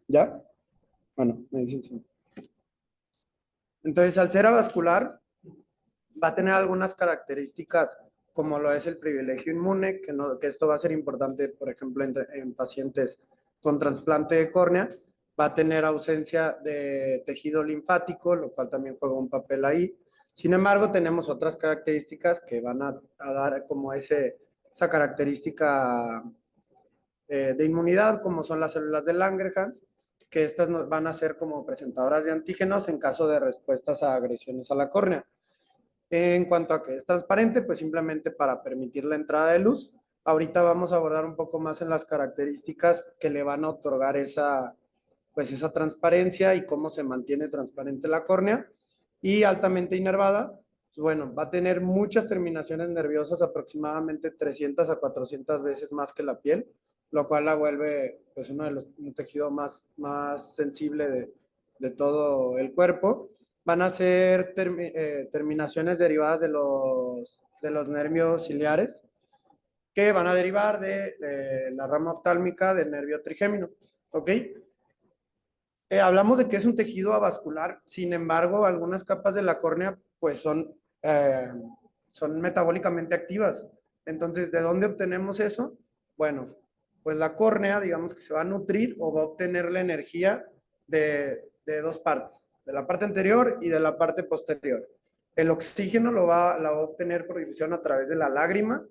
¿Ya? Bueno, me dicen sí. Entonces, al ser avascular, va a tener algunas características como lo es el privilegio inmune, que esto va a ser importante, por ejemplo, en pacientes con trasplante de córnea, va a tener ausencia de tejido linfático, lo cual también juega un papel ahí. Sin embargo, tenemos otras características que van a dar como esa característica de inmunidad, como son las células de Langerhans, que estas nos van a ser como presentadoras de antígenos en caso de respuestas a agresiones a la córnea. En cuanto a que es transparente, pues simplemente para permitir la entrada de luz. Ahorita vamos a abordar un poco más en las características que le van a otorgar pues esa transparencia y cómo se mantiene transparente la córnea. Y altamente inervada, pues bueno, va a tener muchas terminaciones nerviosas, aproximadamente 300 a 400 veces más que la piel, lo cual la vuelve pues un tejido más sensible de todo el cuerpo. Van a ser terminaciones derivadas de los nervios ciliares, que van a derivar de la rama oftálmica del nervio trigémino. ¿Ok? Hablamos de que es un tejido avascular, sin embargo, algunas capas de la córnea pues son metabólicamente activas. Entonces, ¿de dónde obtenemos eso? Bueno, pues la córnea, digamos que se va a nutrir o va a obtener la energía de dos partes, de la parte anterior y de la parte posterior. El oxígeno la va a obtener por difusión a través de la lágrima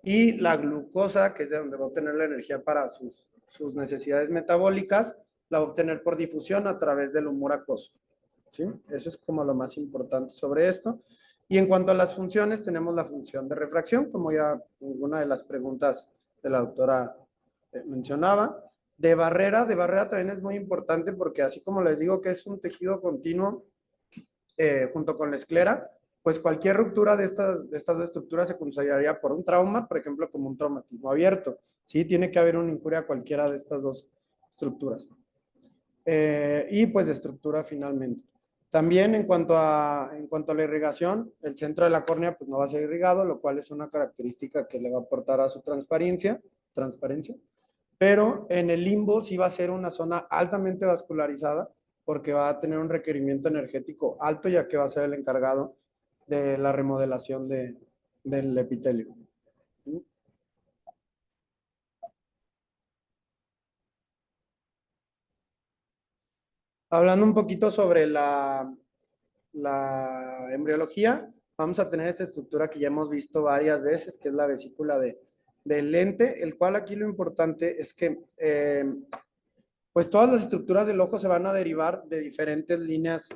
y la glucosa, que es de donde va a obtener la energía para sus necesidades metabólicas, la va a obtener por difusión a través del humor acuoso. ¿Sí? Eso es como lo más importante sobre esto. Y en cuanto a las funciones, tenemos la función de refracción, como ya una de las preguntas de la doctora mencionaba. De barrera también es muy importante porque así como les digo que es un tejido continuo junto con la esclera, pues cualquier ruptura de estas dos estructuras se consideraría por un trauma, por ejemplo, como un traumatismo abierto. ¿Sí? Tiene que haber una injuria a cualquiera de estas dos estructuras. Y pues de estructura finalmente. También en cuanto a la irrigación, el centro de la córnea pues no va a ser irrigado, lo cual es una característica que le va a aportar a su transparencia, pero en el limbo sí va a ser una zona altamente vascularizada porque va a tener un requerimiento energético alto ya que va a ser el encargado de la remodelación del epitelio. Hablando un poquito sobre la embriología, vamos a tener esta estructura que ya hemos visto varias veces, que es la vesícula del lente, el cual aquí lo importante es que pues todas las estructuras del ojo se van a derivar de diferentes líneas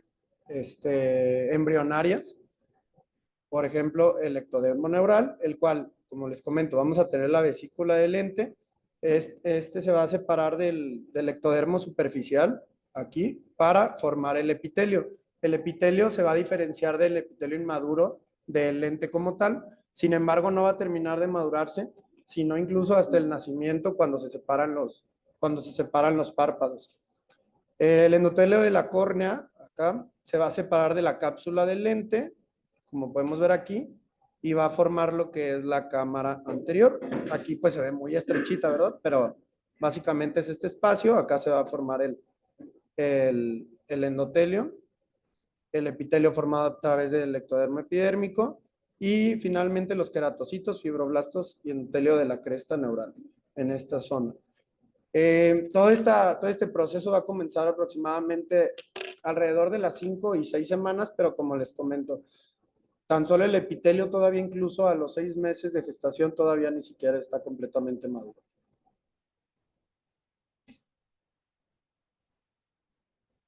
embrionarias. Por ejemplo, el ectodermo neural, el cual, como les comento, vamos a tener la vesícula del lente. Este se va a separar del ectodermo superficial, aquí, para formar el epitelio. El epitelio se va a diferenciar del epitelio inmaduro del lente como tal. Sin embargo, no va a terminar de madurarse, sino incluso hasta el nacimiento cuando cuando se separan los párpados. El endotelio de la córnea, acá, se va a separar de la cápsula del lente, como podemos ver aquí, y va a formar lo que es la cámara anterior. Aquí pues se ve muy estrechita, ¿verdad? Pero básicamente es este espacio, acá se va a formar el endotelio, el epitelio formado a través del ectodermo epidérmico, y finalmente los queratocitos, fibroblastos y endotelio de la cresta neural en esta zona. Todo este proceso va a comenzar aproximadamente alrededor de las 5 y 6 semanas, pero como les comento, tan solo el epitelio todavía incluso a los 6 meses de gestación todavía ni siquiera está completamente maduro.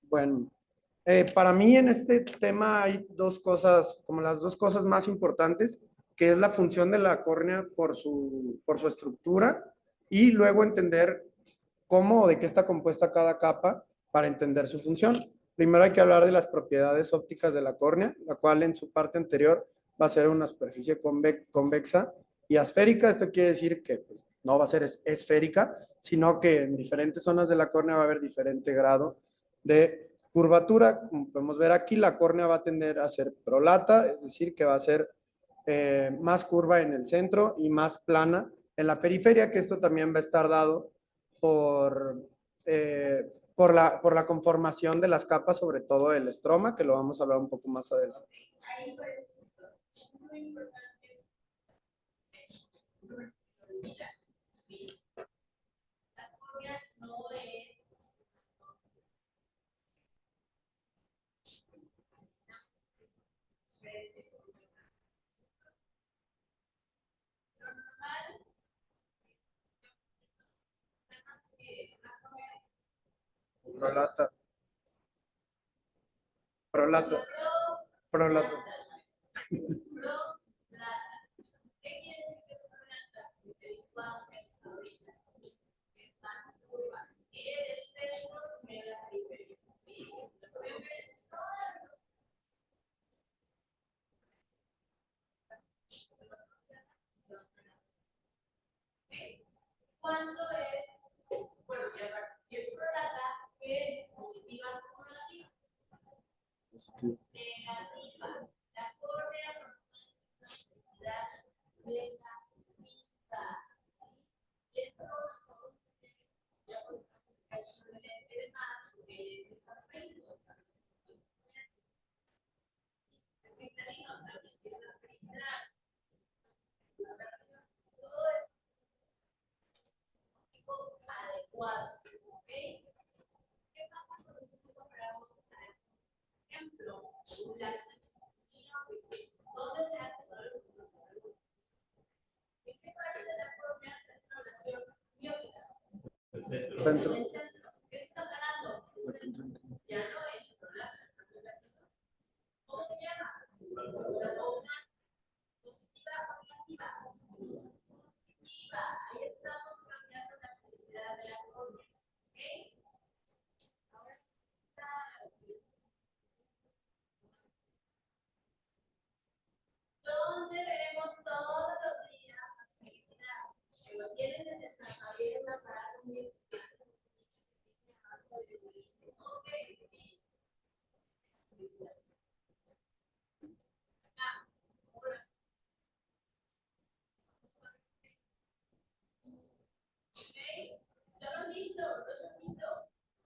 Bueno, para mí en este tema hay dos cosas, como las dos cosas más importantes, que es la función de la córnea por su estructura y luego entender cómo o de qué está compuesta cada capa para entender su función. Primero hay que hablar de las propiedades ópticas de la córnea, la cual en su parte anterior va a ser una superficie convexa y asférica. Esto quiere decir que pues, no va a ser esférica, sino que en diferentes zonas de la córnea va a haber diferente grado de curvatura. Como podemos ver aquí, la córnea va a tender a ser prolata, es decir, que va a ser más curva en el centro y más plana en la periferia, que esto también va a estar dado por, por la conformación de las capas, sobre todo el estroma, que lo vamos a hablar un poco más adelante. Ahí, por ejemplo, es muy importante sí, la córnea no es lo normal. Prolata. Prolata. Prolata. ¿Cuándo es? Bueno, si es prolata, ¿qué es? ¿Positiva o negativa? Negativa. La córnea normalmente es una necesidad negativa. Eso no es de más que esos aspectos. El cristalino también es una felicidad. Todo es adecuado. ¿Ok? ¿Qué pasa con los que comparamos? Por ejemplo, la ¿dónde se hace? ¿En qué parte de la córnea se hace una oración biótica? El centro. El centro. ¿Qué está ganando? Ya no es problema. ¿Cómo se llama? La zona positiva o negativa. Positiva. Ahí estamos cambiando la felicidad de la córnea. ¿Ok? Ahora está. ¿Dónde vemos todos los días la felicidad? Que lo tienen en el San Javier, un aparato muy importante. Ok, sí. Ah, ahora. Ok, ya lo han visto, no se han visto.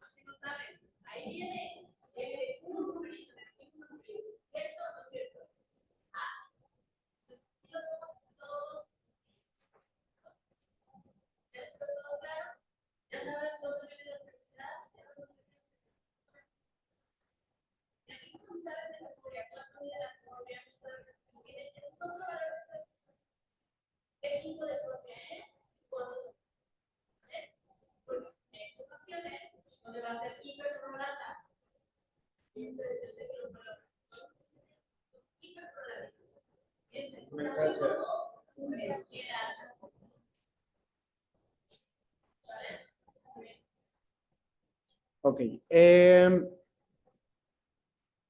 Así no sabes. Ahí viene un numerito, ¿cierto o no cierto? Ah, si lo vemos todo. ¿Ya está todo claro? ¿Ya sabes dónde viene la felicidad? Y así como sabes de memoria, cuánto mide la memoria, ese es otro valor. ¿Qué tipo de córnea es? ¿Cuándo? Porque en ocasiones donde va a ser hiperprolata. Y yo sé que lo valoro. Hiperprolatización. Ok.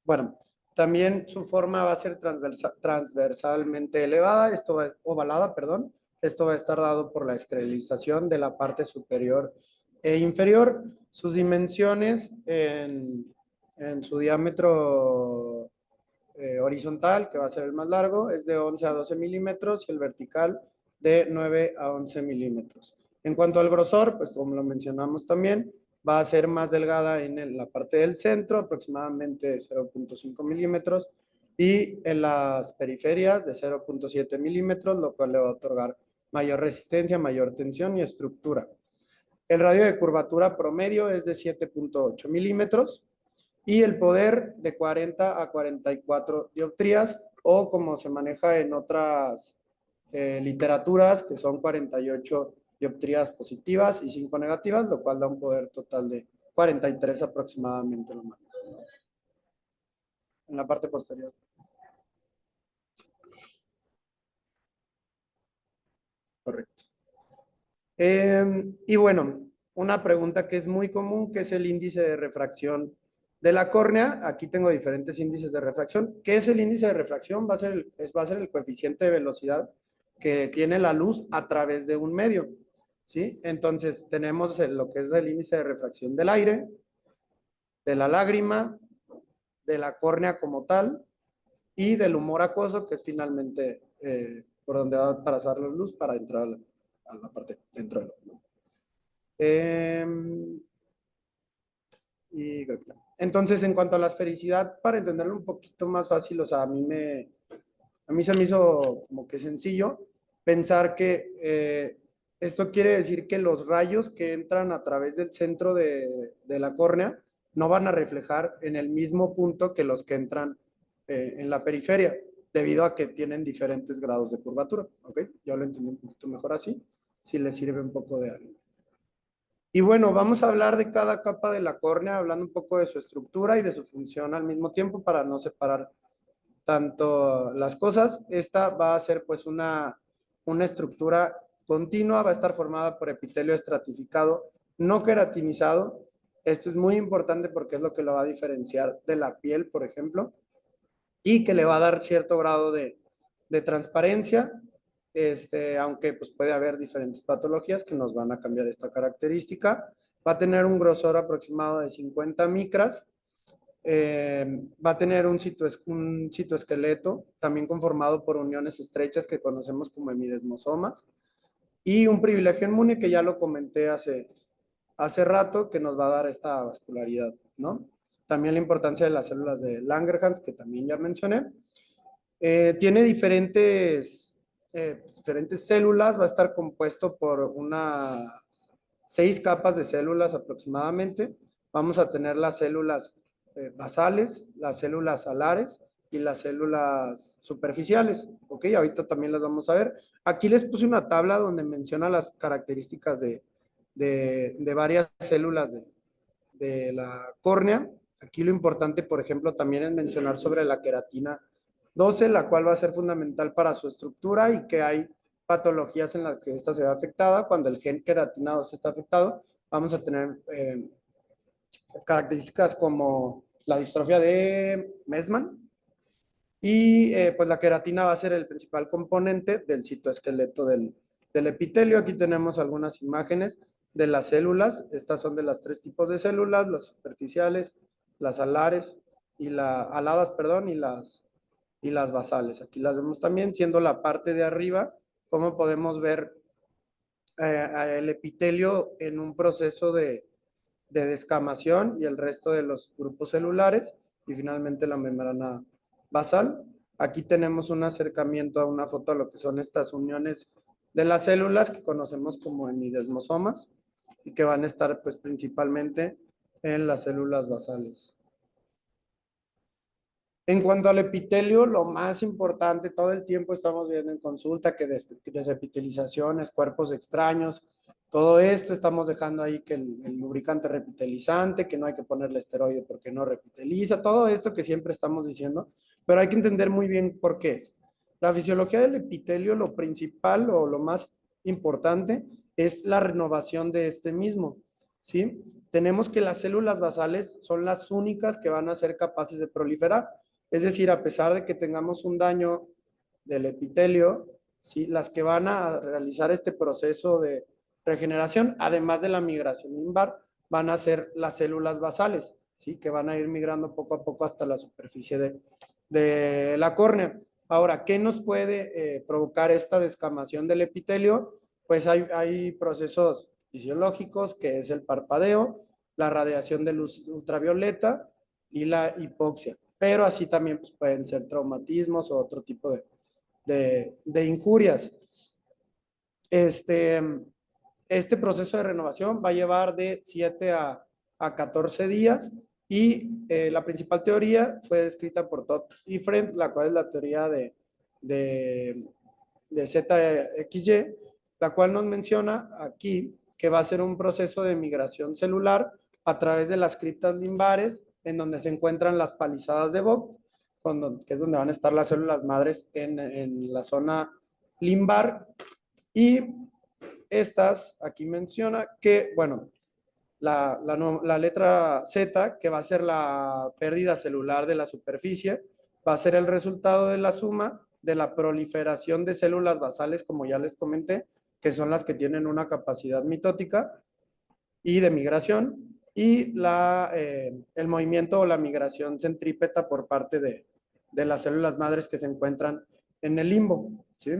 Bueno, también su forma va a ser transversalmente elevada, ovalada, perdón. Esto va a estar dado por la escleralización de la parte superior e inferior. Sus dimensiones en su diámetro horizontal, que va a ser el más largo, es de 11 a 12 milímetros y el vertical de 9 a 11 milímetros. En cuanto al grosor, pues como lo mencionamos también, va a ser más delgada en la parte del centro, aproximadamente 0.5 milímetros, y en las periferias de 0.7 milímetros, lo cual le va a otorgar mayor resistencia, mayor tensión y estructura. El radio de curvatura promedio es de 7.8 milímetros y el poder de 40 a 44 dioptrías, o como se maneja en otras literaturas, que son 48 dioptrías positivas y 5 negativas, lo cual da un poder total de 43 aproximadamente. En la parte posterior. Correcto. Y bueno, una pregunta que es muy común, que es el índice de refracción de la córnea. Aquí tengo diferentes índices de refracción. ¿Qué es el índice de refracción? Va a ser el coeficiente de velocidad que tiene la luz a través de un medio, ¿sí? Entonces, tenemos lo que es el índice de refracción del aire, de la lágrima, de la córnea como tal y del humor acuoso, que es finalmente por donde va a pasar la luz para entrar a la parte dentro del ojo. Y creo que ya. Entonces, en cuanto a la esfericidad, para entenderlo un poquito más fácil, o sea, a mí se me hizo como que sencillo pensar que esto quiere decir que los rayos que entran a través del centro de la córnea no van a reflejar en el mismo punto que los que entran en la periferia, debido a que tienen diferentes grados de curvatura. ¿Ok? Ya lo entendí un poquito mejor así, si les sirve un poco de algo. Y bueno, vamos a hablar de cada capa de la córnea, hablando un poco de su estructura y de su función al mismo tiempo para no separar tanto las cosas. Esta va a ser pues una estructura continua, va a estar formada por epitelio estratificado, no queratinizado. Esto es muy importante porque es lo que lo va a diferenciar de la piel, por ejemplo, y que le va a dar cierto grado de transparencia, aunque pues puede haber diferentes patologías que nos van a cambiar esta característica. Va a tener un grosor aproximado de 50 micras, va a tener un citoesqueleto, también conformado por uniones estrechas que conocemos como hemidesmosomas, y un privilegio inmune que ya lo comenté hace rato, que nos va a dar esta vascularidad, ¿no? También la importancia de las células de Langerhans, que también ya mencioné. Tiene diferentes células, va a estar compuesto por unas 6 capas de células aproximadamente. Vamos a tener las células basales, las células alares y las células superficiales. Ok, ahorita también las vamos a ver. Aquí les puse una tabla donde menciona las características de varias células de la córnea. Aquí lo importante, por ejemplo, también es mencionar sobre la queratina 12, la cual va a ser fundamental para su estructura y que hay patologías en las que esta se ve afectada. Cuando el gen queratina 12 está afectado, vamos a tener características como la distrofia de Meesmann, y pues la queratina va a ser el principal componente del citoesqueleto del epitelio. Aquí tenemos algunas imágenes de las células. Estas son de las 3 tipos de células: las superficiales, las alares aladas, perdón, y las basales. Aquí las vemos también, siendo la parte de arriba, como podemos ver el epitelio en un proceso de descamación y el resto de los grupos celulares, y finalmente la membrana basal. Aquí tenemos un acercamiento a una foto a lo que son estas uniones de las células que conocemos como hemidesmosomas y que van a estar pues principalmente en las células basales. En cuanto al epitelio, lo más importante, todo el tiempo estamos viendo en consulta que desepitelizaciones, cuerpos extraños, todo esto estamos dejando ahí que el lubricante repitelizante, que no hay que ponerle esteroide porque no repiteliza, todo esto que siempre estamos diciendo, pero hay que entender muy bien por qué es. La fisiología del epitelio, lo principal o lo más importante es la renovación de este mismo, ¿sí? Tenemos que las células basales son las únicas que van a ser capaces de proliferar. Es decir, a pesar de que tengamos un daño del epitelio, ¿sí? Las que van a realizar este proceso de regeneración, además de la migración limbar, van a ser las células basales, ¿sí? Que van a ir migrando poco a poco hasta la superficie de la córnea. Ahora, ¿qué nos puede provocar esta descamación del epitelio? Pues hay procesos fisiológicos, que es el parpadeo, la radiación de luz ultravioleta y la hipoxia. Pero así también pues, pueden ser traumatismos o otro tipo de injurias. Este proceso de renovación va a llevar de 7 a 14 días, y la principal teoría fue descrita por Todd y Friend, la cual es la teoría de ZXY, la cual nos menciona aquí que va a ser un proceso de migración celular a través de las criptas limbares, en donde se encuentran las palizadas de Vogt, que es donde van a estar las células madres en la zona limbar. Y estas, aquí menciona que, bueno, la letra Z, que va a ser la pérdida celular de la superficie, va a ser el resultado de la suma de la proliferación de células basales, como ya les comenté, que son las que tienen una capacidad mitótica y de migración, y el movimiento o la migración centrípeta por parte de las células madres que se encuentran en el limbo, ¿sí?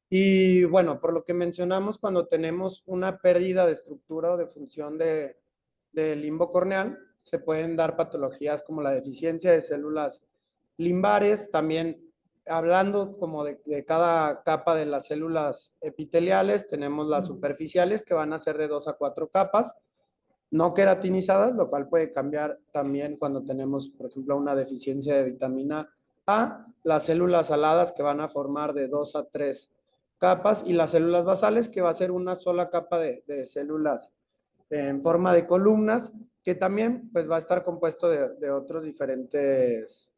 Y bueno, por lo que mencionamos, cuando tenemos una pérdida de estructura o de función del limbo corneal, se pueden dar patologías como la deficiencia de células limbares, también hablando como de cada capa de las células epiteliales, tenemos las superficiales que van a ser de 2 a 4 capas, no queratinizadas, lo cual puede cambiar también cuando tenemos, por ejemplo, una deficiencia de vitamina A, las células aladas que van a formar de 2 a 3 capas y las células basales que va a ser una sola capa de células en forma de columnas que también pues va a estar compuesto de otros diferentes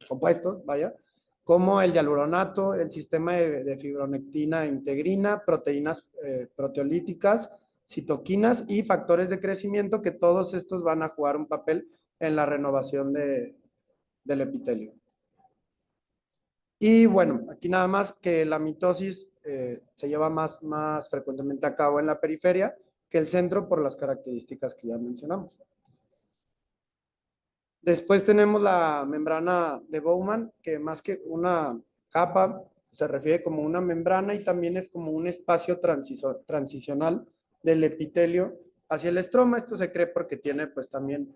compuestos, vaya, como el hialuronato, el sistema de fibronectina e integrina, proteínas proteolíticas, citoquinas y factores de crecimiento, que todos estos van a jugar un papel en la renovación del epitelio. Y bueno, aquí nada más que la mitosis se lleva más frecuentemente a cabo en la periferia que el centro por las características que ya mencionamos. Después tenemos la membrana de Bowman, que más que una capa, se refiere como una membrana y también es como un espacio transicional del epitelio hacia el estroma. Esto se cree porque tiene pues también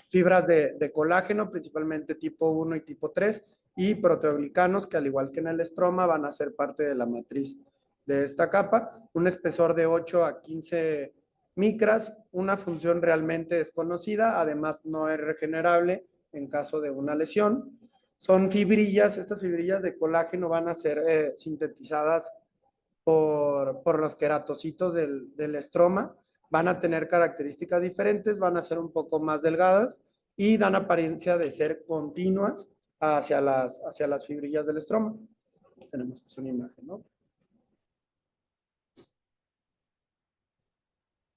fibras de colágeno, principalmente tipo 1 y tipo 3, y proteoglicanos que al igual que en el estroma van a ser parte de la matriz de esta capa, un espesor de 8 a 15 micras, una función realmente desconocida, además no es regenerable en caso de una lesión. Son fibrillas, estas fibrillas de colágeno van a ser sintetizadas por los queratocitos del estroma, van a tener características diferentes, van a ser un poco más delgadas y dan apariencia de ser continuas hacia las fibrillas del estroma. Tenemos pues una imagen, ¿no?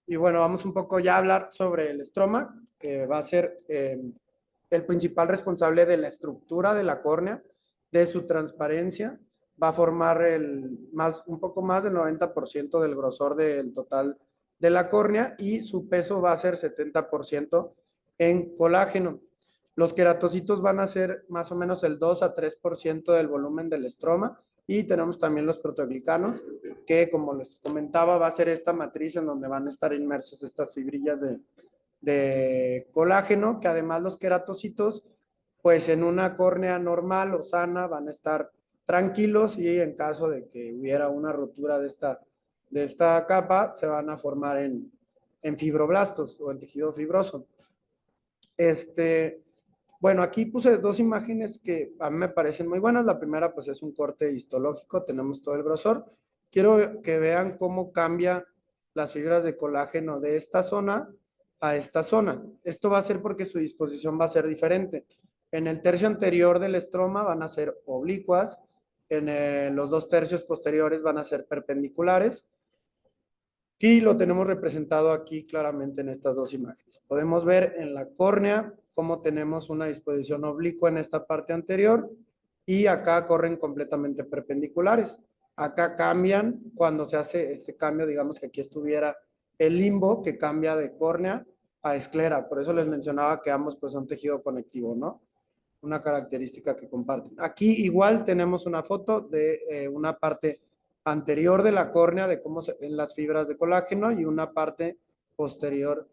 Y bueno, vamos un poco ya a hablar sobre el estroma, que va a ser el principal responsable de la estructura de la córnea, de su transparencia, va a formar un poco más del 90% del grosor del total de la córnea y su peso va a ser 70% en colágeno. Los queratocitos van a ser más o menos el 2 a 3% del volumen del estroma y tenemos también los proteoglicanos, que como les comentaba va a ser esta matriz en donde van a estar inmersos estas fibrillas de colágeno, que además los queratocitos, pues en una córnea normal o sana van a estar tranquilos y en caso de que hubiera una rotura de esta capa, se van a formar en fibroblastos o en tejido fibroso. Bueno, aquí puse dos imágenes que a mí me parecen muy buenas. La primera, pues, es un corte histológico, tenemos todo el grosor. Quiero que vean cómo cambia las fibras de colágeno de esta zona a esta zona. Esto va a ser porque su disposición va a ser diferente. En el tercio anterior del estroma van a ser oblicuas, en los 2 tercios posteriores van a ser perpendiculares, y lo tenemos representado aquí claramente en estas dos imágenes. Podemos ver en la córnea cómo tenemos una disposición oblicua en esta parte anterior y acá corren completamente perpendiculares. Acá cambian cuando se hace este cambio, digamos que aquí estuviera el limbo que cambia de córnea a esclera. Por eso les mencionaba que ambos pues son tejido conectivo, ¿no? una característica que comparten. Aquí igual tenemos una foto de una parte anterior de la córnea, de cómo se ven las fibras de colágeno, y una parte posterior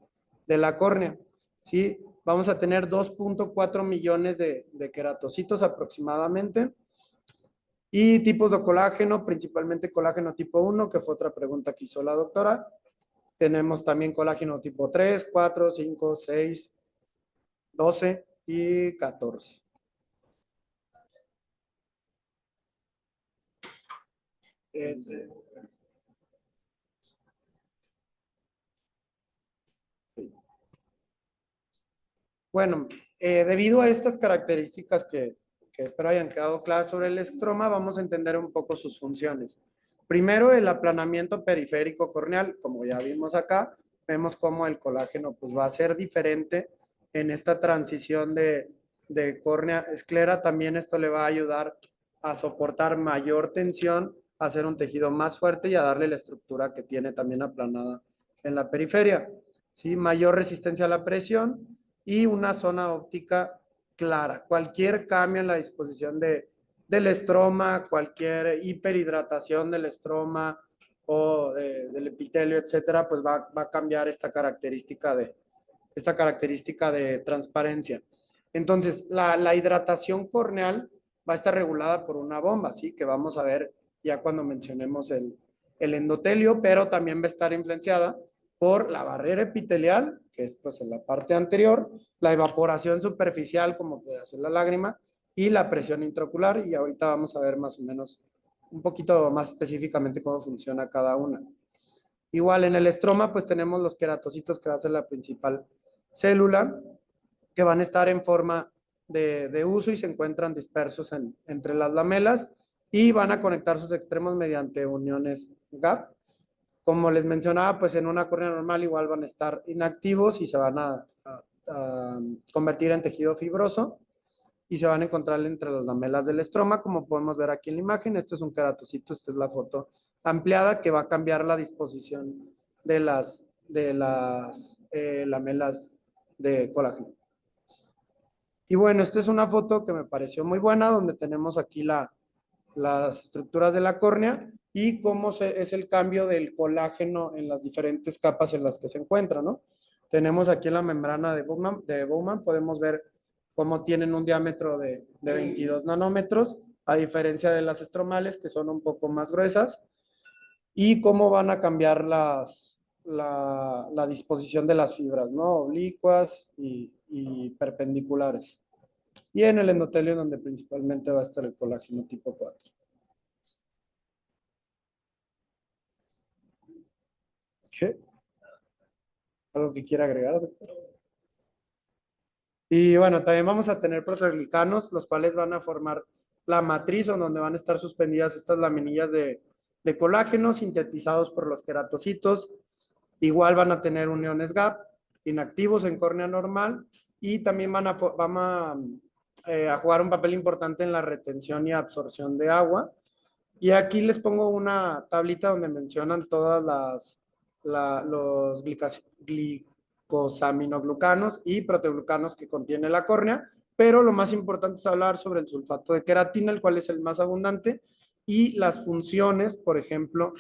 de la córnea. ¿Sí? Vamos a tener 2.4 millones de queratocitos aproximadamente. Y tipos de colágeno, principalmente colágeno tipo 1, que fue otra pregunta que hizo la doctora. Tenemos también colágeno tipo 3, 4, 5, 6, 12 y 14. Bueno, debido a estas características que espero hayan quedado claras sobre el estroma, vamos a entender un poco sus funciones. Primero, el aplanamiento periférico corneal, como ya vimos acá, vemos cómo el colágeno pues, va a ser diferente en esta transición de córnea esclera. También esto le va a ayudar a soportar mayor tensión, a hacer un tejido más fuerte y a darle la estructura que tiene también aplanada en la periferia. ¿Sí? Mayor resistencia a la presión y una zona óptica clara. Cualquier cambio en la disposición del estroma, cualquier hiperhidratación del estroma o del epitelio, etcétera, pues va a cambiar esta característica de transparencia. Entonces, la hidratación corneal va a estar regulada por una bomba, ¿sí? Que vamos a ver ya cuando mencionemos el endotelio, pero también va a estar influenciada por la barrera epitelial, que es pues en la parte anterior, la evaporación superficial, como puede hacer la lágrima, y la presión intraocular, y ahorita vamos a ver más o menos un poquito más específicamente cómo funciona cada una. Igual en el estroma, pues tenemos los queratocitos, que va a ser la principal célula, que van a estar en forma de uso y se encuentran dispersos entre las lamelas y van a conectar sus extremos mediante uniones gap. Como les mencionaba, pues en una córnea normal igual van a estar inactivos y se van a convertir en tejido fibroso y se van a encontrar entre las lamelas del estroma, como podemos ver aquí en la imagen. Esto es un queratocito, esta es la foto ampliada que va a cambiar la disposición de las lamelas de colágeno. Y bueno, esta es una foto que me pareció muy buena, donde tenemos aquí las estructuras de la córnea y cómo es el cambio del colágeno en las diferentes capas en las que se encuentra, ¿no? Tenemos aquí la membrana de Bowman, podemos ver cómo tienen un diámetro de 22 nanómetros, a diferencia de las estromales, que son un poco más gruesas, y cómo van a cambiar la disposición de las fibras, ¿no? Oblicuas y perpendiculares. Y en el endotelio, donde principalmente va a estar el colágeno tipo 4. ¿Qué? ¿Algo que quiera agregar, doctor? Y bueno, también vamos a tener proteoglicanos, los cuales van a formar la matriz, donde van a estar suspendidas estas laminillas de colágeno sintetizados por los queratocitos. Igual van a tener uniones gap, inactivos en córnea normal, y también van a jugar un papel importante en la retención y absorción de agua. Y aquí les pongo una tablita donde mencionan todas los glicosaminoglucanos y proteoglucanos que contiene la córnea, pero lo más importante es hablar sobre el sulfato de queratina, el cual es el más abundante, y las funciones, por ejemplo,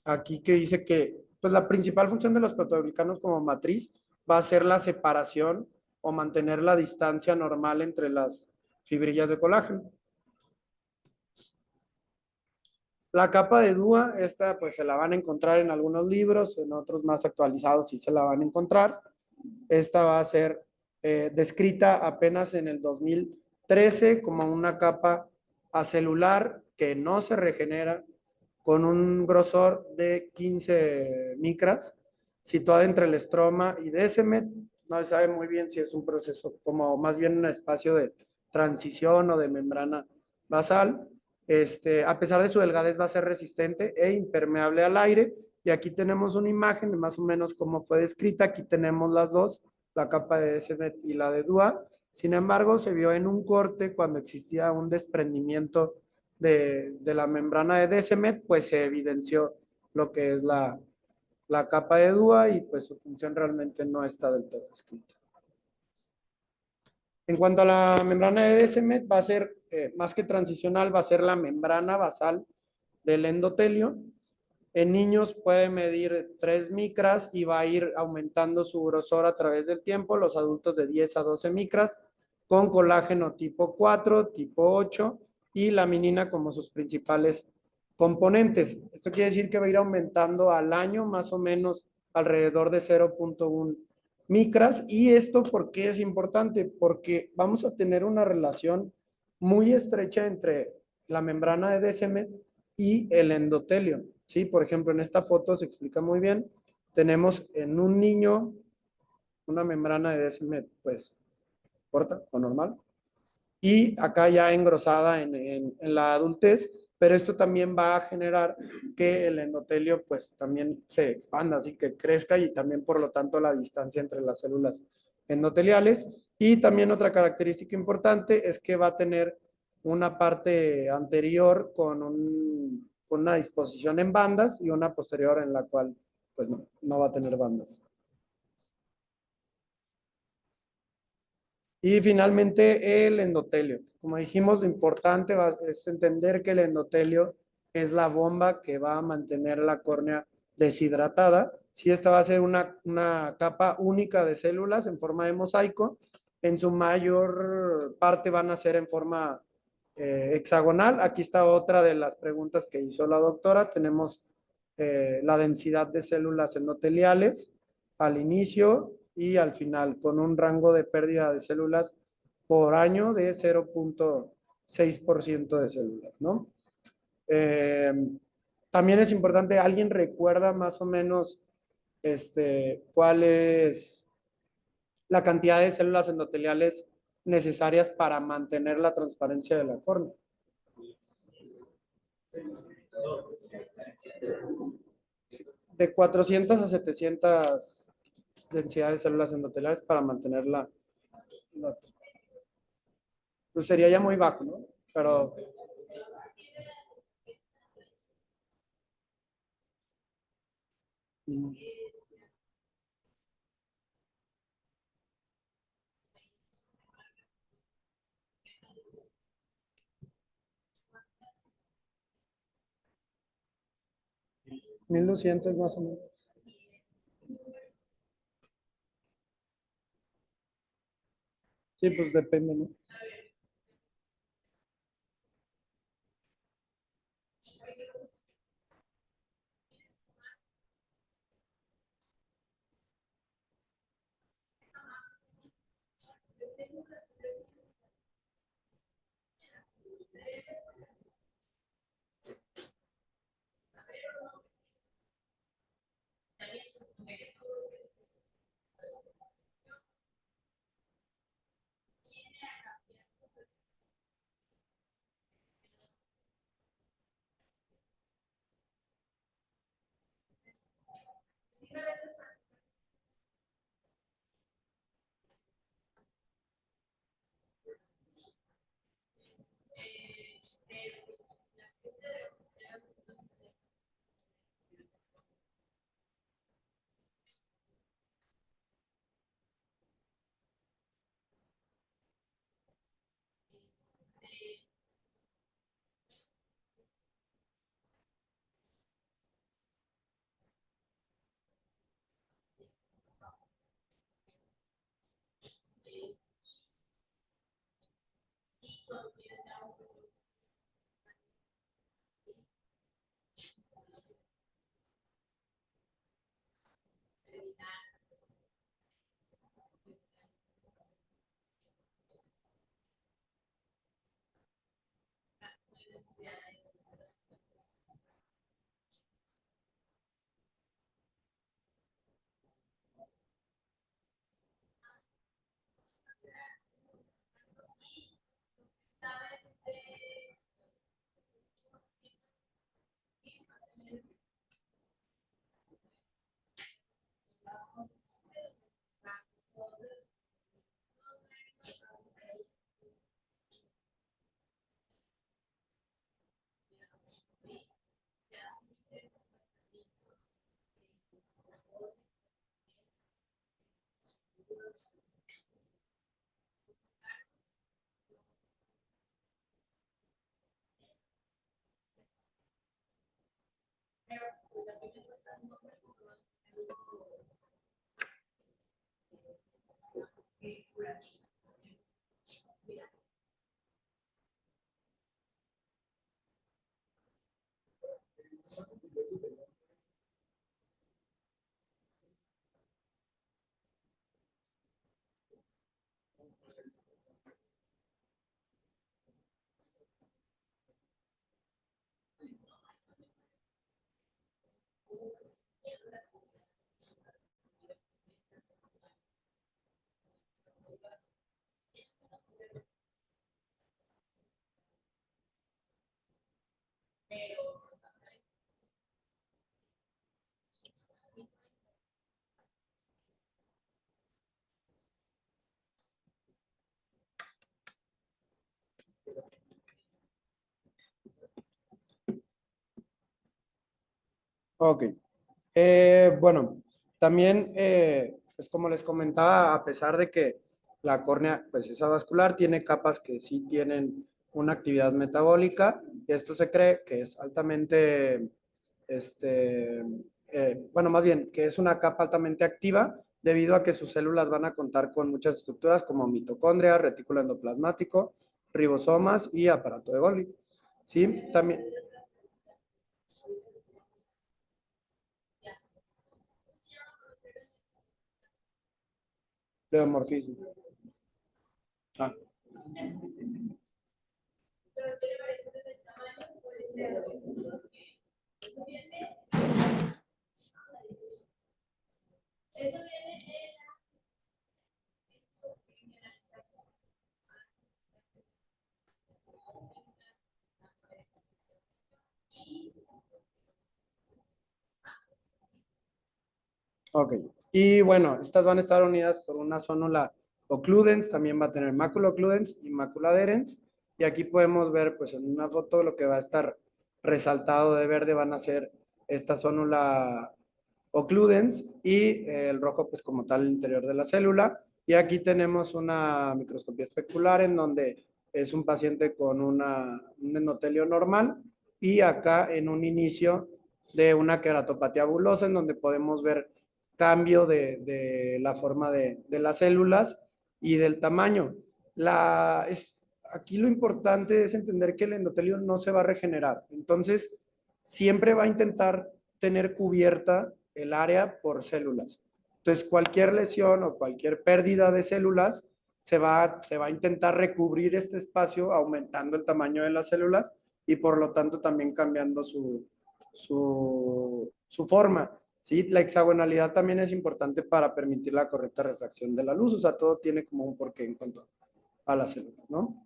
aquí que dice que pues la principal función de los proteoglicanos como matriz va a ser la separación o mantener la distancia normal entre las fibrillas de colágeno. La capa de DUA, esta pues se la van a encontrar en algunos libros, en otros más actualizados sí se la van a encontrar. Esta va a ser descrita apenas en el 2013 como una capa acelular que no se regenera, con un grosor de 15 micras, situada entre el estroma y Descemet. No se sabe muy bien si es un proceso como más bien un espacio de transición o de membrana basal. A pesar de su delgadez, va a ser resistente e impermeable al aire. Y aquí tenemos una imagen de más o menos cómo fue descrita. Aquí tenemos las dos, la capa de Descemet y la de DUA. Sin embargo, se vio en un corte cuando existía un desprendimiento de la membrana de Descemet, pues se evidenció lo que es la capa de DUA y pues su función realmente no está del todo descrita. En cuanto a la membrana de Descemet, va a ser más que transicional, va a ser la membrana basal del endotelio. En niños puede medir 3 micras y va a ir aumentando su grosor a través del tiempo, los adultos de 10 a 12 micras, con colágeno tipo 4, tipo 8 y laminina como sus principales componentes. Esto quiere decir que va a ir aumentando al año más o menos alrededor de 0.1 micras. ¿Y esto por qué es importante? Porque vamos a tener una relación muy estrecha entre la membrana de Descemet y el endotelio. ¿Sí? Por ejemplo, en esta foto se explica muy bien. Tenemos en un niño una membrana de Descemet, pues, corta o normal, y acá ya engrosada en la adultez, pero esto también va a generar que el endotelio pues también se expanda, así que crezca y también por lo tanto la distancia entre las células endoteliales. Y también otra característica importante es que va a tener una parte anterior con una disposición en bandas y una posterior en la cual pues no va a tener bandas. Y finalmente el endotelio. Como dijimos, lo importante es entender que el endotelio es la bomba que va a mantener la córnea deshidratada. Si esta va a ser una capa única de células en forma de mosaico, en su mayor parte van a ser en forma hexagonal. Aquí está otra de las preguntas que hizo la doctora. Tenemos la densidad de células endoteliales al inicio y al final, con un rango de pérdida de células por año de 0.6% de células, ¿no? Eh, También es importante, ¿alguien recuerda más o menos cuál es la cantidad de células endoteliales necesarias para mantener la transparencia de la córnea? De 400 a 700 densidades de células endoteliales para mantener la pues sería ya muy bajo, ¿no? Pero 1200 más o menos. Sí, pues depende, ¿no? Ok. Bueno, también, pues como les comentaba, a pesar de que la córnea pues es avascular, tiene capas que sí tienen una actividad metabólica. Y esto se cree que es altamente, bueno, más bien, que es una capa altamente activa debido a que sus células van a contar con muchas estructuras como mitocondria, retículo endoplasmático, ribosomas y aparato de Golgi. ¿Sí? También... Pleomorfismo. Ah. Pero tiene variaciones de tamaño, puede ser eso viene en Ok. Y bueno, estas van a estar unidas por una zónula occludens, también va a tener mácula occludens y mácula adherens. Y aquí podemos ver, pues en una foto, lo que va a estar resaltado de verde van a ser esta zónula occludens y el rojo, pues como tal, el interior de la célula. Y aquí tenemos una microscopía especular en donde es un paciente con un endotelio normal y acá en un inicio de una queratopatía bulosa en donde podemos ver cambio de la forma de las células y del tamaño. Aquí lo importante es entender que el endotelio no se va a regenerar. Entonces, siempre va a intentar tener cubierta el área por células. Entonces, cualquier lesión o cualquier pérdida de células se va a intentar recubrir este espacio aumentando el tamaño de las células y por lo tanto también cambiando su forma. ¿Sí? La hexagonalidad también es importante para permitir la correcta refracción de la luz, o sea, todo tiene como un porqué en cuanto a las células, ¿no?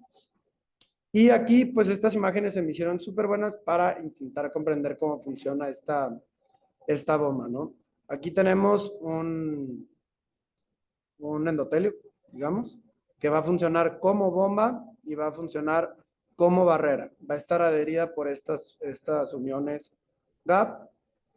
Y aquí, pues estas imágenes se me hicieron súper buenas para intentar comprender cómo funciona esta bomba, ¿no? Aquí tenemos un endotelio, digamos, que va a funcionar como bomba y va a funcionar como barrera. Va a estar adherida por estas uniones GAP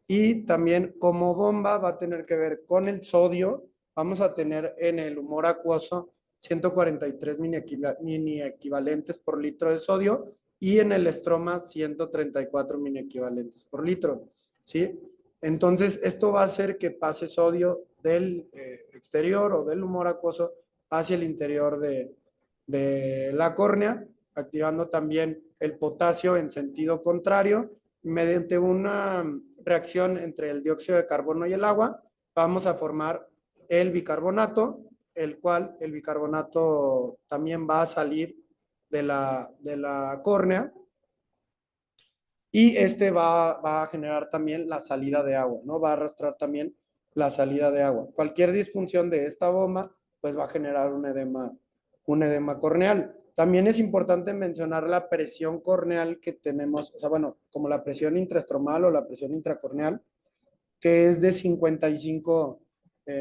y también como bomba va a tener que ver con el sodio. Vamos a tener en el humor acuoso 143 mini equivalentes por litro de sodio y en el estroma 134 mini equivalentes por litro, ¿sí? Entonces, esto va a hacer que pase sodio del exterior o del humor acuoso hacia el interior de la córnea, activando también el potasio en sentido contrario. Mediante una reacción entre el dióxido de carbono y el agua, vamos a formar el bicarbonato, el cual el bicarbonato también va a salir de la córnea y este va a generar también la salida de agua, ¿no? Va a arrastrar también la salida de agua. Cualquier disfunción de esta bomba, pues va a generar un edema corneal. También es importante mencionar la presión corneal que tenemos, o sea, bueno, como la presión intraestromal o la presión intracorneal, que es de 55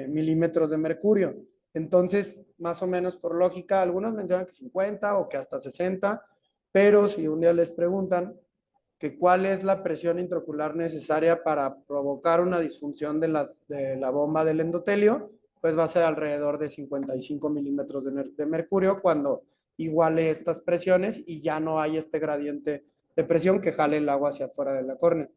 milímetros de mercurio. Entonces, más o menos por lógica, algunos mencionan que 50 o que hasta 60, pero si un día les preguntan que cuál es la presión intraocular necesaria para provocar una disfunción de la bomba del endotelio, pues va a ser alrededor de 55 milímetros de mercurio cuando iguale estas presiones y ya no hay este gradiente de presión que jale el agua hacia afuera de la córnea.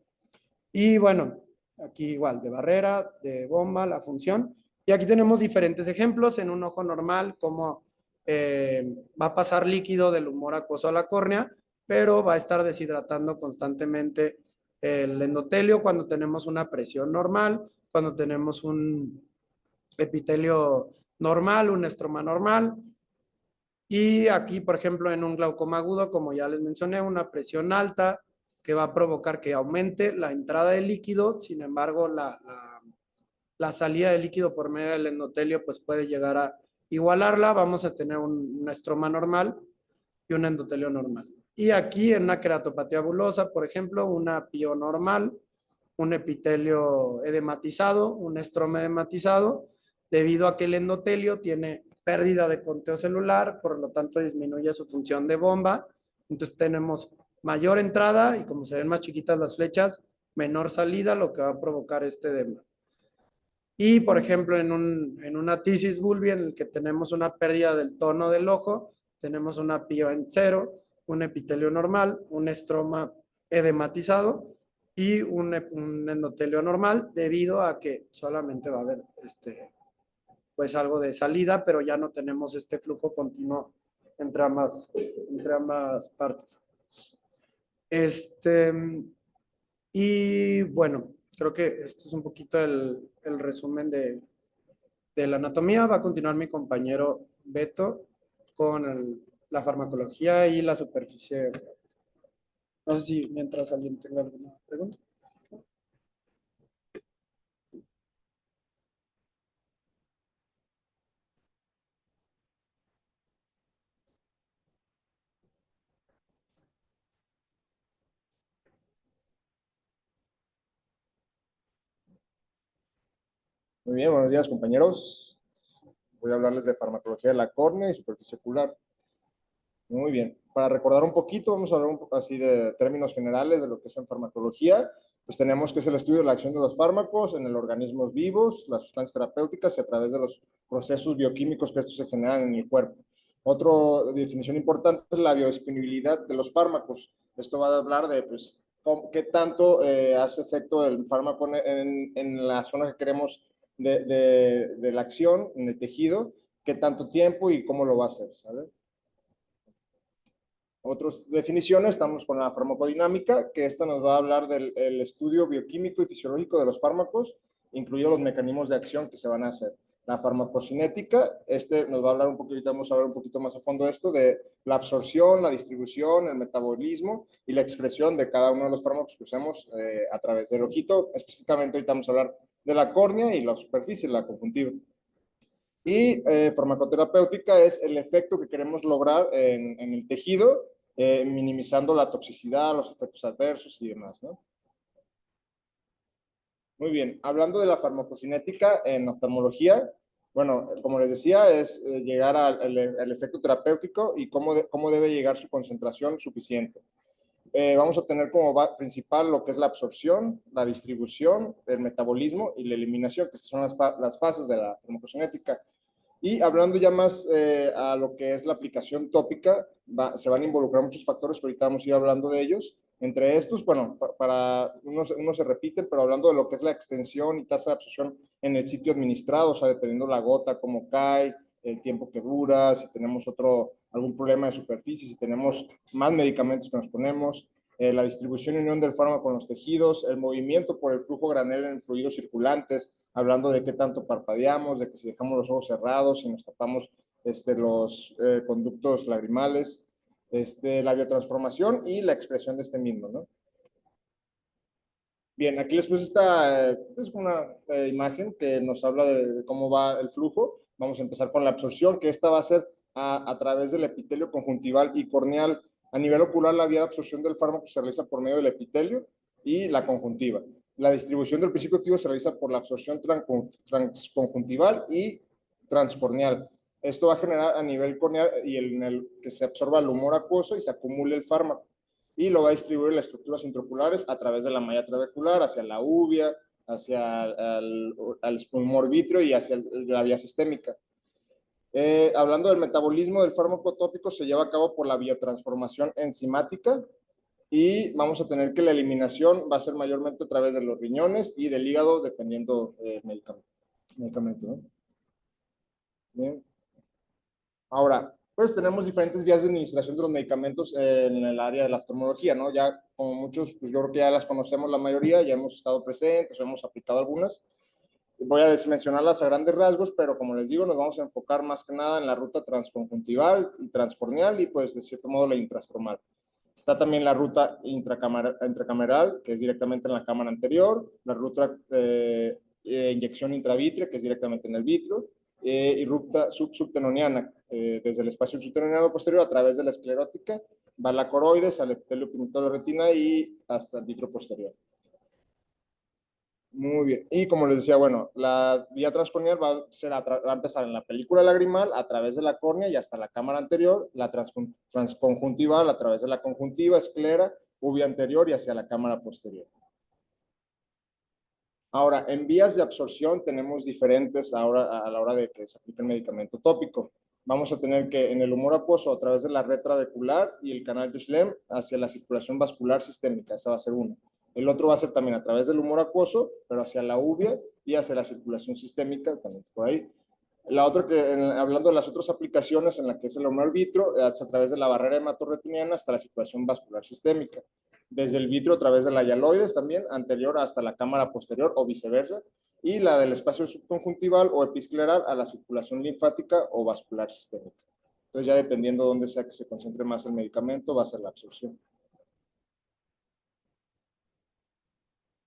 Y bueno, aquí igual, de barrera, de bomba, la función. Y aquí tenemos diferentes ejemplos en un ojo normal, como va a pasar líquido del humor acuoso a la córnea, pero va a estar deshidratando constantemente el endotelio cuando tenemos una presión normal, cuando tenemos un epitelio normal, un estroma normal. Y aquí, por ejemplo, en un glaucoma agudo, como ya les mencioné, una presión alta que va a provocar que aumente la entrada de líquido, sin embargo, la salida de líquido por medio del endotelio pues puede llegar a igualarla, vamos a tener un estroma normal y un endotelio normal. Y aquí en una queratopatía bulosa, por ejemplo, una pio normal, un epitelio edematizado, un estroma edematizado, debido a que el endotelio tiene pérdida de conteo celular, por lo tanto disminuye su función de bomba. Entonces tenemos mayor entrada y como se ven más chiquitas las flechas, menor salida, lo que va a provocar este edema. Y, por ejemplo, en una tisis bulbi en el que tenemos una pérdida del tono del ojo, tenemos una pio en cero, un epitelio normal, un estroma edematizado y un endotelio normal, debido a que solamente va a haber pues algo de salida, pero ya no tenemos este flujo continuo entre ambas partes. Y bueno, creo que esto es un poquito el resumen de la anatomía. Va a continuar mi compañero Beto con la farmacología y la superficie. No sé si mientras alguien tenga alguna pregunta. Muy bien, buenos días, compañeros. Voy a hablarles de farmacología de la córnea y superficie ocular. Muy bien. Para recordar un poquito, vamos a hablar así de términos generales de lo que es en farmacología. Pues tenemos que es el estudio de la acción de los fármacos en el organismos vivos, las sustancias terapéuticas y a través de los procesos bioquímicos que estos se generan en el cuerpo. Otra definición importante es la biodisponibilidad de los fármacos. Esto va a hablar de pues, qué tanto hace efecto el fármaco en la zona que queremos de la acción, en el tejido, qué tanto tiempo y cómo lo va a hacer, ¿sabes? Otras definiciones, estamos con la farmacodinámica, que esta nos va a hablar del estudio bioquímico y fisiológico de los fármacos, incluidos los mecanismos de acción que se van a hacer. La farmacocinética, nos va a hablar un poquito, vamos a hablar un poquito más a fondo de esto, de la absorción, la distribución, el metabolismo y la expresión de cada uno de los fármacos que usamos a través del ojito. Específicamente ahorita vamos a hablar de la córnea y la superficie, la conjuntiva. Y farmacoterapéutica es el efecto que queremos lograr en el tejido, minimizando la toxicidad, los efectos adversos y demás, ¿no? Muy bien, hablando de la farmacocinética en oftalmología, bueno, como les decía, es llegar al efecto terapéutico y cómo debe llegar su concentración suficiente. Vamos a tener como principal lo que es la absorción, la distribución, el metabolismo y la eliminación, que estas son las fases de la farmacocinética. Y hablando ya más a lo que es la aplicación tópica, se van a involucrar muchos factores, pero ahorita vamos a ir hablando de ellos. Entre estos, bueno, unos se repiten, pero hablando de lo que es la extensión y tasa de absorción en el sitio administrado, o sea, dependiendo la gota, cómo cae, el tiempo que dura, si tenemos algún problema de superficie, si tenemos más medicamentos que nos ponemos, la distribución y unión del fármaco con los tejidos, el movimiento por el flujo granel en fluidos circulantes, hablando de qué tanto parpadeamos, de que si dejamos los ojos cerrados, si nos tapamos los conductos lagrimales, la biotransformación y la expresión de este mismo, ¿no? Bien, aquí les puse esta es una imagen que nos habla de cómo va el flujo. Vamos a empezar con la absorción, que esta va a ser a través del epitelio conjuntival y corneal. A nivel ocular, la vía de absorción del fármaco se realiza por medio del epitelio y la conjuntiva. La distribución del principio activo se realiza por la absorción transconjuntival y transcorneal. Esto va a generar a nivel corneal y en el que se absorba el humor acuoso y se acumule el fármaco. Y lo va a distribuir en las estructuras intraoculares a través de la malla trabecular, hacia la uvea, hacia el humor vítreo y hacia la vía sistémica. Hablando del metabolismo del fármaco tópico, se lleva a cabo por la biotransformación enzimática y vamos a tener que la eliminación va a ser mayormente a través de los riñones y del hígado, dependiendo del medicamento, ¿no? Bien. Ahora, pues tenemos diferentes vías de administración de los medicamentos en el área de la oftalmología, ¿no? Ya como muchos, pues yo creo que ya las conocemos la mayoría, ya hemos estado presentes, o hemos aplicado algunas. Voy a mencionarlas a grandes rasgos, pero como les digo, nos vamos a enfocar más que nada en la ruta transconjuntival y transcorneal y pues de cierto modo la intrastromal. Está también la ruta intracameral, que es directamente en la cámara anterior, la ruta inyección intravítrea, que es directamente en el vitrio, y ruta subtenoniana, desde el espacio subtenoniano posterior a través de la esclerótica, va la coroides, al epitelio pigmentado de la retina y hasta el vitrio posterior. Muy bien. Y como les decía, bueno, la vía transcorneal va a empezar en la película lagrimal a través de la córnea y hasta la cámara anterior, la transconjuntival a través de la conjuntiva, esclera, uvea anterior y hacia la cámara posterior. Ahora, en vías de absorción tenemos diferentes ahora a la hora de que se aplique el medicamento tópico. Vamos a tener que en el humor acuoso a través de la retrabecular y el canal de Schlemm hacia la circulación vascular sistémica, esa va a ser una. El otro va a ser también a través del humor acuoso, pero hacia la uvea y hacia la circulación sistémica, también por ahí. La otra hablando de las otras aplicaciones en la que es el humor vitro, es a través de la barrera hematorretiniana hasta la circulación vascular sistémica. Desde el vitro a través de la hialoides también, anterior hasta la cámara posterior o viceversa. Y la del espacio subconjuntival o episcleral a la circulación linfática o vascular sistémica. Entonces ya dependiendo de dónde sea que se concentre más el medicamento, va a ser la absorción.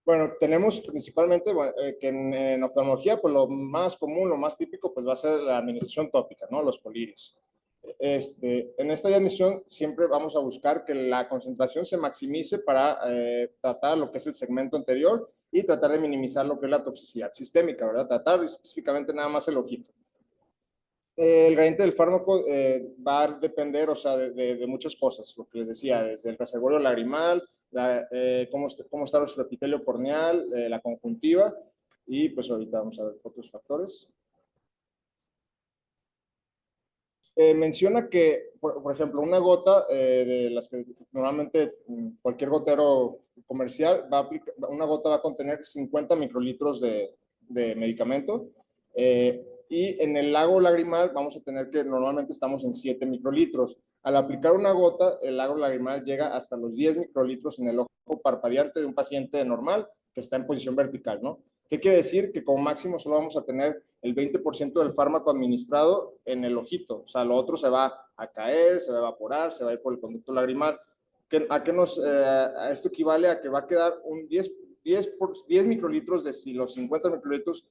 Bueno, tenemos principalmente que en oftalmología, pues lo más común, lo más típico, pues va a ser la administración tópica, ¿no? Los colirios. En esta administración siempre vamos a buscar que la concentración se maximice para tratar lo que es el segmento anterior y tratar de minimizar lo que es la toxicidad sistémica, ¿verdad? Tratar específicamente nada más el ojito. El gradiente del fármaco va a depender, o sea, de muchas cosas, lo que les decía, desde el reservorio lagrimal, cómo está nuestro epitelio corneal, la conjuntiva, y pues ahorita vamos a ver otros factores. Menciona que, por ejemplo, una gota de las que normalmente cualquier gotero comercial una gota va a contener 50 microlitros de medicamento. Y en el lago lagrimal vamos a tener que normalmente estamos en 7 microlitros. Al aplicar una gota, el lago lagrimal llega hasta los 10 microlitros en el ojo parpadeante de un paciente normal que está en posición vertical, ¿no? ¿Qué quiere decir? Que como máximo solo vamos a tener el 20% del fármaco administrado en el ojito. O sea, lo otro se va a caer, se va a evaporar, se va a ir por el conducto lagrimal. Esto equivale a que va a quedar un 10 microlitros de si los 50 microlitros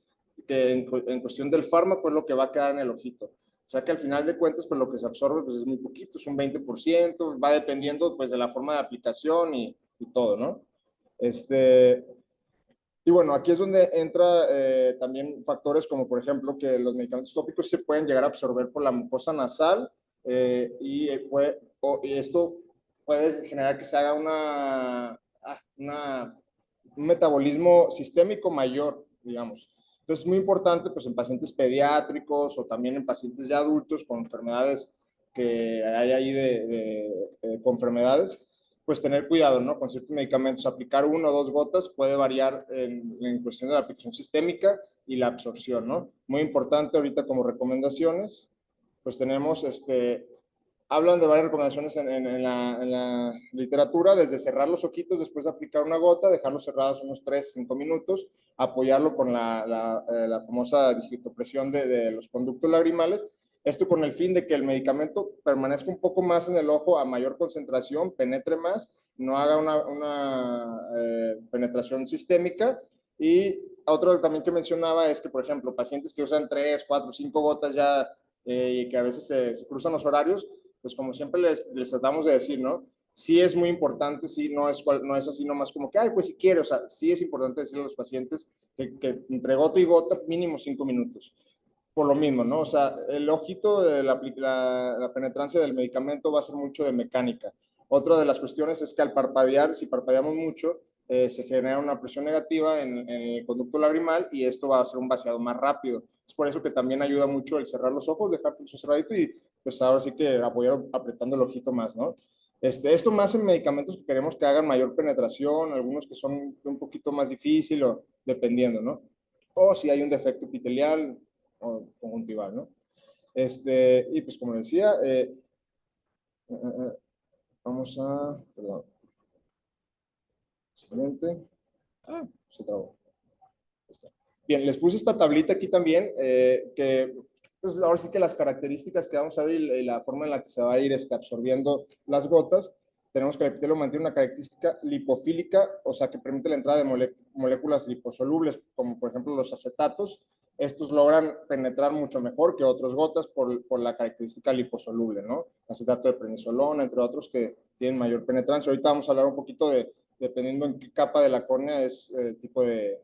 que en cuestión del fármaco es lo que va a quedar en el ojito. O sea que al final de cuentas, pues lo que se absorbe pues es muy poquito, es un 20%, va dependiendo pues de la forma de aplicación y todo, ¿no? Y bueno, aquí es donde entra también factores como, por ejemplo, que los medicamentos tópicos se pueden llegar a absorber por la mucosa nasal y esto puede generar que se haga un metabolismo sistémico mayor, digamos. Entonces, es muy importante pues, en pacientes pediátricos o también en pacientes ya adultos con enfermedades que hay ahí con enfermedades, pues tener cuidado, ¿no? Con ciertos medicamentos, aplicar 1 o 2 gotas puede variar en cuestión de la aplicación sistémica y la absorción, ¿no? Muy importante ahorita como recomendaciones, pues tenemos, hablan de varias recomendaciones en la literatura, desde cerrar los ojitos después de aplicar una gota, dejarlos cerrados unos 3-5 minutos, apoyarlo con la famosa digitopresión de los conductos lagrimales, esto con el fin de que el medicamento permanezca un poco más en el ojo a mayor concentración, penetre más, no haga una penetración sistémica. Y otro también que mencionaba es que, por ejemplo, pacientes que usan 3, 4, 5 gotas ya y que a veces se cruzan los horarios, pues como siempre les tratamos de decir, ¿no? Sí es muy importante, sí, no es así nomás como que, ay, pues si quiere, o sea, sí es importante decirle a los pacientes que entre gota y gota mínimo 5 minutos por lo mismo, ¿no? O sea, el ojito de la penetrancia del medicamento va a ser mucho de mecánica. Otra de las cuestiones es que al parpadear, si parpadeamos mucho, se genera una presión negativa en el conducto lagrimal y esto va a hacer un vaciado más rápido. Es por eso que también ayuda mucho el cerrar los ojos, dejar el cerradito y pues ahora sí que apoyar apretando el ojito más, ¿no? Esto más en medicamentos que queremos que hagan mayor penetración, algunos que son un poquito más difícil o dependiendo, ¿no? O si hay un defecto epitelial, o conjuntival, ¿no? Y pues como decía, vamos a, perdón, siguiente. Se trabó. Bien, les puse esta tablita aquí también, que pues ahora sí que las características que vamos a ver y la forma en la que se va a ir absorbiendo las gotas. Tenemos que el epitelio mantiene una característica lipofílica, o sea, que permite la entrada de moléculas liposolubles, como por ejemplo los acetatos. Estos logran penetrar mucho mejor que otras gotas por la característica liposoluble, ¿no? Acetato de prednisolona, entre otros, que tienen mayor penetrancia. Ahorita vamos a hablar un poquito de, dependiendo en qué capa de la córnea es el tipo de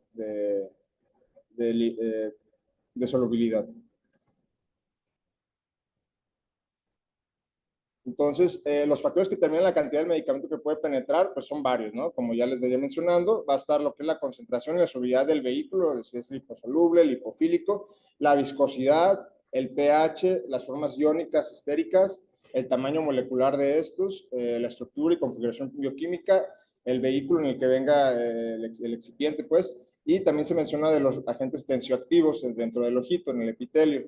solubilidad. Entonces, los factores que determinan la cantidad del medicamento que puede penetrar, pues son varios, ¿no? Como ya les venía mencionando, va a estar lo que es la concentración y la solubilidad del vehículo, si es liposoluble, lipofílico, la viscosidad, el pH, las formas iónicas, estéricas, el tamaño molecular de estos, la estructura y configuración bioquímica, el vehículo en el que venga el excipiente, pues, y también se menciona de los agentes tensioactivos dentro del ojito, en el epitelio.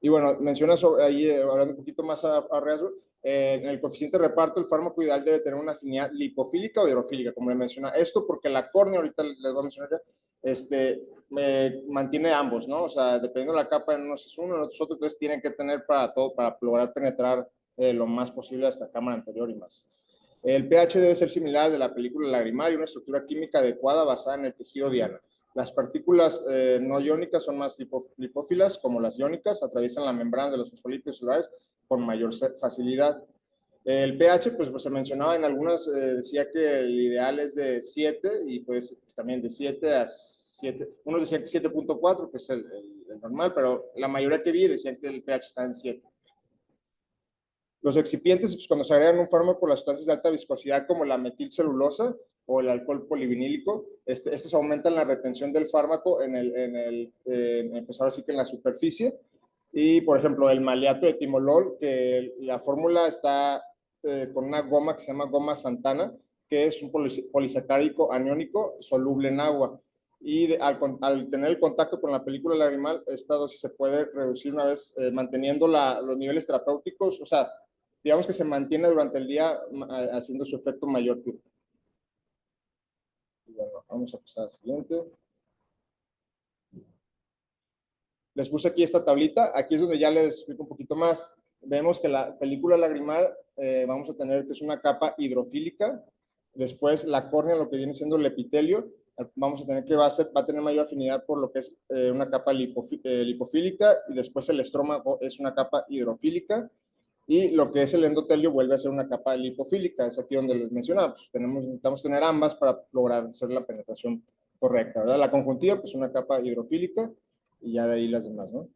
Y bueno, menciona sobre ahí, hablando un poquito más a riesgo, en el coeficiente de reparto, el fármaco ideal debe tener una afinidad lipofílica o hidrofílica, como le menciona. Esto porque la córnea, ahorita les voy a mencionar mantiene ambos, ¿no? O sea, dependiendo de la capa, en unos es uno, en otros otro, entonces tienen que tener para todo, para lograr penetrar lo más posible hasta la cámara anterior y más. El pH debe ser similar al de la película lagrimal y una estructura química adecuada basada en el tejido diana. Las partículas no iónicas son más lipófilas, como las iónicas, atraviesan la membrana de los fosfolípidos celulares con mayor facilidad. El pH, pues se mencionaba en algunas, decía que el ideal es de 7 y pues también de 7 a 7. Unos decían que 7.4, que es el normal, pero la mayoría que vi decían que el pH está en 7. Los excipientes, pues cuando se agregan un fármaco, las sustancias de alta viscosidad como la metilcelulosa o el alcohol polivinílico, estos aumentan la retención del fármaco pues ahora sí que en la superficie. Y, por ejemplo, el maleato de timolol, que la fórmula está con una goma que se llama goma Santana, que es un polisacárico aniónico soluble en agua. Y al tener el contacto con la película lagrimal, esta dosis se puede reducir una vez manteniendo los niveles terapéuticos, o sea, digamos que se mantiene durante el día haciendo su efecto mayor tiempo. Bueno, vamos a pasar al siguiente. Les puse aquí esta tablita. Aquí es donde ya les explico un poquito más. Vemos que la película lagrimal vamos a tener que es una capa hidrofílica. Después la córnea, lo que viene siendo el epitelio, vamos a tener que va a tener mayor afinidad por lo que es una capa lipofílica. Y después el estrómago es una capa hidrofílica. Y lo que es el endotelio vuelve a ser una capa lipofílica. Es aquí donde les mencionaba. Pues necesitamos tener ambas para lograr hacer la penetración correcta, ¿verdad? La conjuntiva, pues una capa hidrofílica y ya de ahí las demás, ¿no?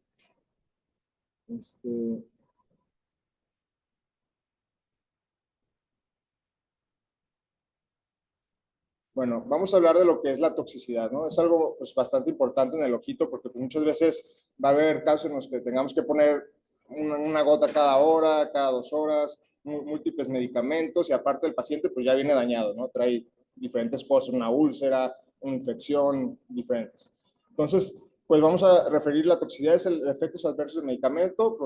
Bueno, vamos a hablar de lo que es la toxicidad, ¿no? Es algo pues, bastante importante en el ojito porque pues, muchas veces va a haber casos en los que tengamos que poner una gota cada hora, cada 2 horas, múltiples medicamentos y aparte el paciente pues ya viene dañado, ¿no? Trae diferentes cosas, una úlcera, una infección, diferentes. Entonces, pues vamos a referir la toxicidad es el efectos adversos del medicamento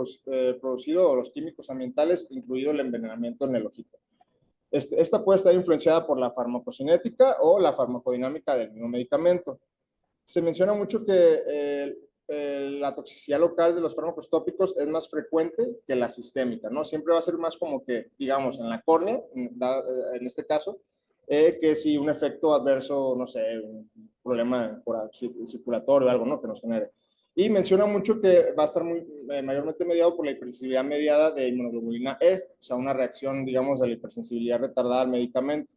producido o los químicos ambientales, incluido el envenenamiento en el ojito. Esta puede estar influenciada por la farmacocinética o la farmacodinámica del mismo medicamento. Se menciona mucho que la toxicidad local de los fármacos tópicos es más frecuente que la sistémica, ¿no? Siempre va a ser más como que, digamos, en la córnea, en este caso, que si un efecto adverso, no sé, un problema circulatorio o algo, ¿no? Que nos genere. Y menciona mucho que va a estar mayormente mediado por la hipersensibilidad mediada de inmunoglobulina E, o sea, una reacción, digamos, de la hipersensibilidad retardada al medicamento.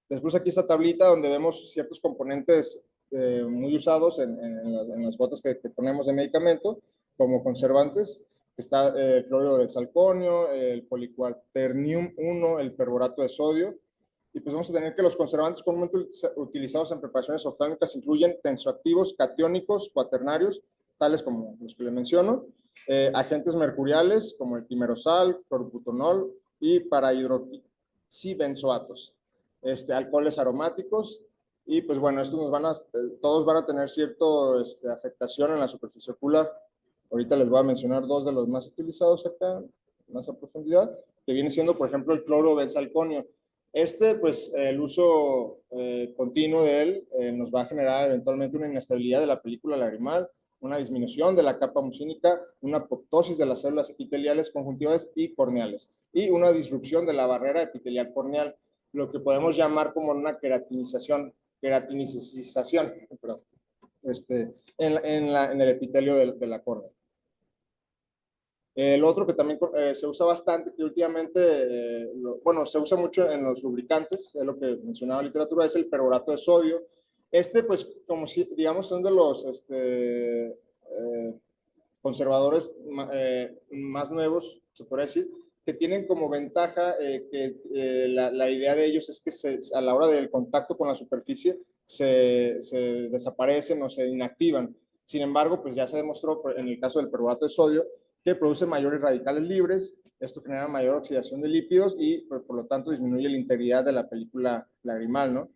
Después aquí esta tablita donde vemos ciertos componentes muy usados en las gotas que ponemos de medicamento, como conservantes. Está el fluoruro de salconio, el policuaternium 1, el perborato de sodio. Y pues vamos a tener que los conservantes comúnmente utilizados en preparaciones oftálmicas incluyen tensoactivos catiónicos cuaternarios, tales como los que le menciono, agentes mercuriales como el timerosal, fluorobutanol y parahidroxibenzoatos, alcoholes aromáticos, Y pues bueno, estos todos van a tener cierta afectación en la superficie ocular. Ahorita les voy a mencionar dos de los más utilizados acá, más a profundidad, que viene siendo, por ejemplo, el cloro-benzalconio. Pues el uso continuo de él nos va a generar eventualmente una inestabilidad de la película lagrimal, una disminución de la capa mucínica, una apoptosis de las células epiteliales conjuntivales y corneales, y una disrupción de la barrera epitelial corneal, lo que podemos llamar como una queratinización, perdón, en el epitelio de la córnea. El otro que también se usa bastante, que últimamente, bueno, se usa mucho en los lubricantes, es lo que mencionaba la literatura, es el perborato de sodio. Pues, como si, digamos, son de los conservadores más nuevos, se puede decir, que tienen como ventaja que la idea de ellos es que a la hora del contacto con la superficie se desaparecen o se inactivan. Sin embargo, pues ya se demostró en el caso del perborato de sodio que produce mayores radicales libres, esto genera mayor oxidación de lípidos y por lo tanto disminuye la integridad de la película lagrimal, ¿no?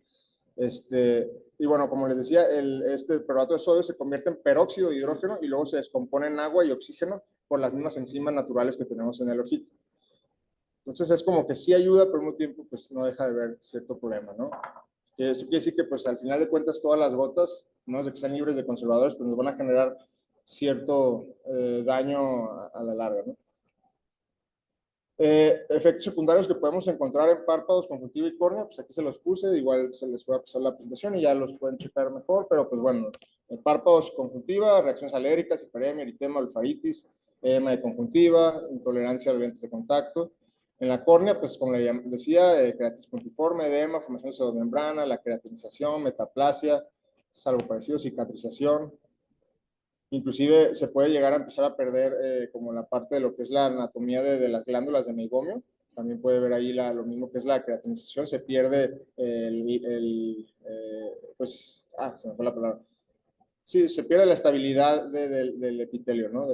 Y bueno, como les decía, este perborato de sodio se convierte en peróxido de hidrógeno y luego se descompone en agua y oxígeno por las mismas enzimas naturales que tenemos en el ojito. Entonces es como que sí ayuda, pero al mismo tiempo pues no deja de ver cierto problema, ¿no? Que eso quiere decir que pues al final de cuentas todas las gotas, no es de que sean libres de conservadores, pues nos van a generar cierto daño a la larga, ¿no? Efectos secundarios que podemos encontrar en párpados, conjuntiva y córnea, pues aquí se los puse, igual se les voy a pasar la presentación y ya los pueden checar mejor, pero pues bueno, en párpados, conjuntiva, reacciones alérgicas, hiperemia, eritema, olfaritis, edema de conjuntiva, intolerancia a los lentes de contacto. En la córnea, pues como le decía, queratitis puntiforme, edema, formación de pseudomembrana, la queratinización, metaplasia, salvo parecido, cicatrización. Inclusive se puede llegar a empezar a perder como la parte de lo que es la anatomía de las glándulas de meigomio. También puede ver ahí lo mismo que es la queratinización. Se pierde pues, se me fue la palabra. Sí, se pierde la estabilidad del epitelio, ¿no?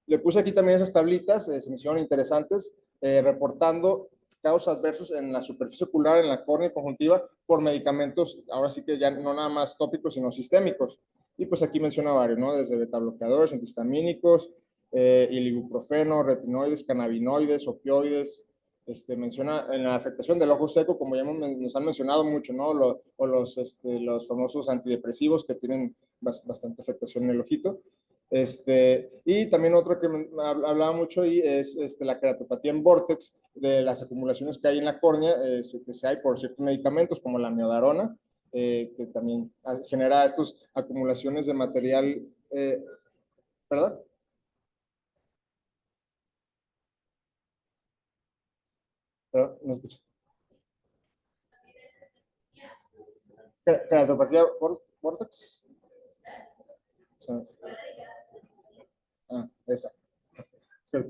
Le puse aquí también esas tablitas, se me hicieron interesantes, reportando casos adversos en la superficie ocular, en la córnea conjuntiva, por medicamentos, ahora sí que ya no nada más tópicos, sino sistémicos. Y pues aquí menciona varios, ¿no? Desde betabloqueadores, antihistamínicos, el ibuprofeno, retinoides, cannabinoides, opioides. Menciona en la afectación del ojo seco, como ya nos han mencionado mucho, ¿no? Los famosos antidepresivos que tienen bastante afectación en el ojito. Y también otro que hablaba mucho ahí es la queratopatía en vórtex, de las acumulaciones que hay en la córnea, que se hay por ciertos medicamentos como la miodarona, que también genera estas acumulaciones de material, ¿perdón? ¿Perdón? No escucho. Queratopatía vórtex. Esa. Es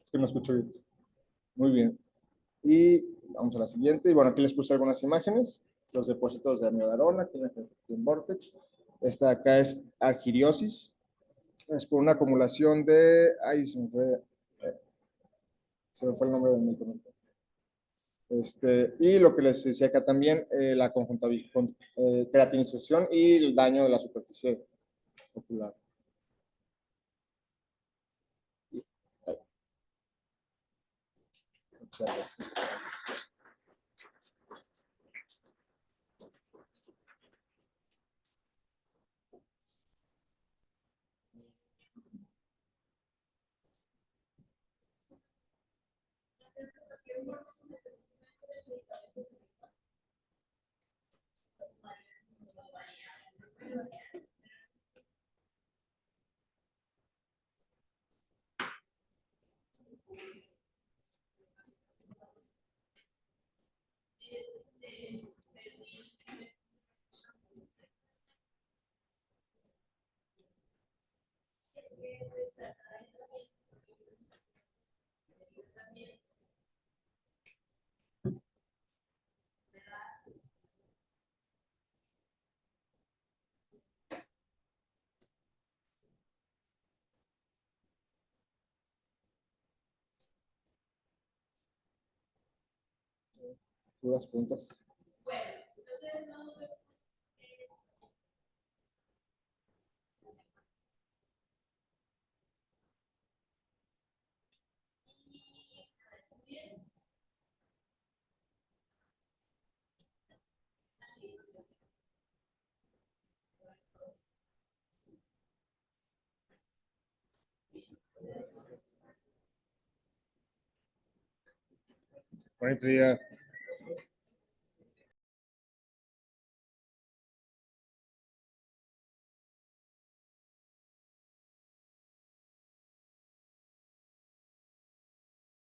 que no escucho bien. Muy bien. Y vamos a la siguiente. Y bueno, aquí les puse algunas imágenes. Los depósitos de amiodarona, aquí en Vortex. Esta de acá es argiriosis. Es por una acumulación de... Ay, se me fue el nombre del medicamento. Y lo que les decía acá también, la queratinización y el daño de la superficie ocular. ¿Dudas, preguntas? Bueno, entonces no me Bonito día.